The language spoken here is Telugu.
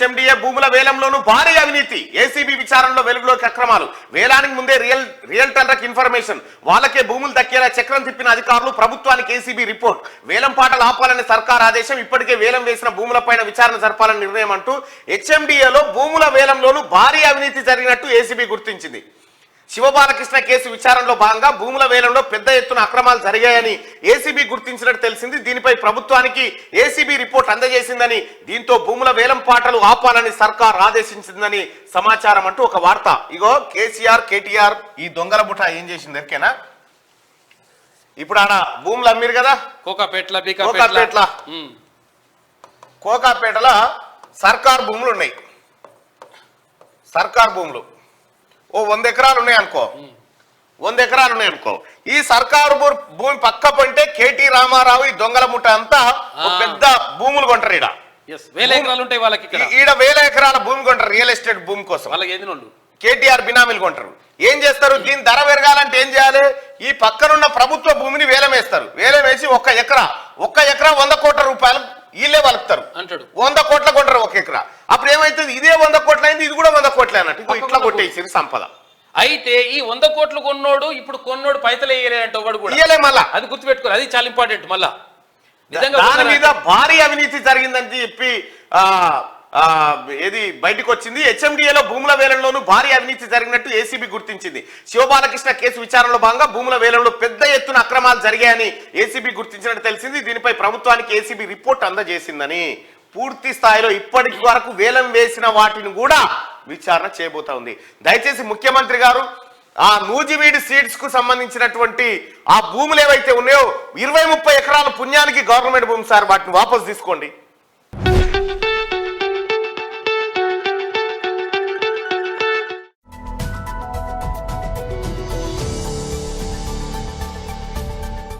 హెచ్ఎండిఏ భూముల వేలంలోనూ భారీ అవినీతి, ఏసీబీ విచారణలో వెలుగులోకి అక్రమాలు, వేలానికి ముందే రియల్టర్లకు ఇన్ఫర్మేషన్, వాళ్ళకే భూములు దక్కేలా చక్రం తిప్పిన అధికారులు, ప్రభుత్వానికి ఏసీబీ రిపోర్ట్, వేలం పాటలు ఆపాలని సర్కార్ ఆదేశం, ఇప్పటికే వేలం వేసిన భూములపైన విచారణ జరపాలని నిర్ణయం అంటూ హెచ్ఎండిఏలో భూముల వేలంలోనూ భారీ అవినీతి జరిగినట్టు ఏసీబీ గుర్తించింది. శివబాలకృష్ణ కేసు విచారణలో భాగంగా భూముల వేలంలో పెద్ద ఎత్తున అక్రమాలు జరిగాయని ఏసీబీ గుర్తించినట్టు తెలిసింది. దీనిపై ప్రభుత్వానికి ఏసీబీ రిపోర్ట్ అందజేసిందని, దీంతో భూముల వేలం పాటలు ఆపాలని సర్కార్ ఆదేశించిందని సమాచారం అంటూ ఒక వార్త. ఇగో కేసీఆర్ కేటీఆర్ ఈ దొంగల బుట్ట ఏం చేసింది ఎరికేనా? ఇప్పుడు ఆడ భూములు అమ్మిరు కదా, కోకాపేటల సర్కార్ భూములు ఉన్నాయి. సర్కార్ భూములు ఓ 100 ఎకరాలు ఉన్నాయి అనుకో, 100 ఎకరాలు ఉన్నాయి అనుకో. ఈ సర్కారు భూమి పక్క పంటే కేటీ రామారావు ఈ దొంగల ముఠ అంతా పెద్ద భూములు కొంటారు. ఈడ 1000 ఎకరాలు ఉంటాయి వాళ్ళకి, ఈడ 1000 ఎకరాల భూమి కొంటారు రియల్ ఎస్టేట్ భూమి కోసం. కేటీఆర్ బినామీలు కొంటారు. ఏం చేస్తారు? దీని ధర పెరగాలంటే ఏం చేయాలి? ఈ పక్కనున్న ప్రభుత్వ భూమిని వేలం వేస్తారు. వేలం వేసి ఒక్క ఎకరా 100 కోట్ల రూపాయలు వీళ్ళే వలుపుతారు అంటాడు. 100 కోట్ల కొంటారు ఒక ఎకరా. అప్పుడు ఏమైతుంది? ఇదే 100 కోట్ల అయింది, ఇది కూడా 100 కోట్లే అన్నట్టు ఇట్లా కొట్టేసి సంపద. అయితే ఈ 100 కోట్లు కొన్నోడు ఇప్పుడు కొన్నోడు పైసలు వేయలేదంటే వాడు కూడా ఇయ్యలే. మళ్ళా అది గుర్తుపెట్టుకోవాలి, అది చాలా ఇంపార్టెంట్. మళ్ళా దాని మీద భారీ అవినీతి జరిగిందని చెప్పి ఏది బయటకు వచ్చింది. హెచ్ఎండిఏలో భూముల వేలంలోనూ భారీ అవినీతి జరిగినట్టు ఏసీబీ గుర్తించింది. శివబాలకృష్ణ కేసు విచారణలో భాగంగా భూముల వేలంలో పెద్ద ఎత్తున అక్రమాలు జరిగాయని ఏసీబీ గుర్తించినట్టు తెలిసింది. దీనిపై ప్రభుత్వానికి ఏసీబీ రిపోర్ట్ అందజేసిందని, పూర్తి స్థాయిలో ఇప్పటి వరకు వేలం వేసిన వాటిని కూడా విచారణ చేయబోతా ఉంది. దయచేసి ముఖ్యమంత్రి గారు ఆ నూజివీడి సీడ్స్ కు సంబంధించినటువంటి ఆ భూములు ఏవైతే ఉన్నాయో 20-30 ఎకరాల పుణ్యానికి గవర్నమెంట్ భూమి సార్, వాటిని వాపసు తీసుకోండి.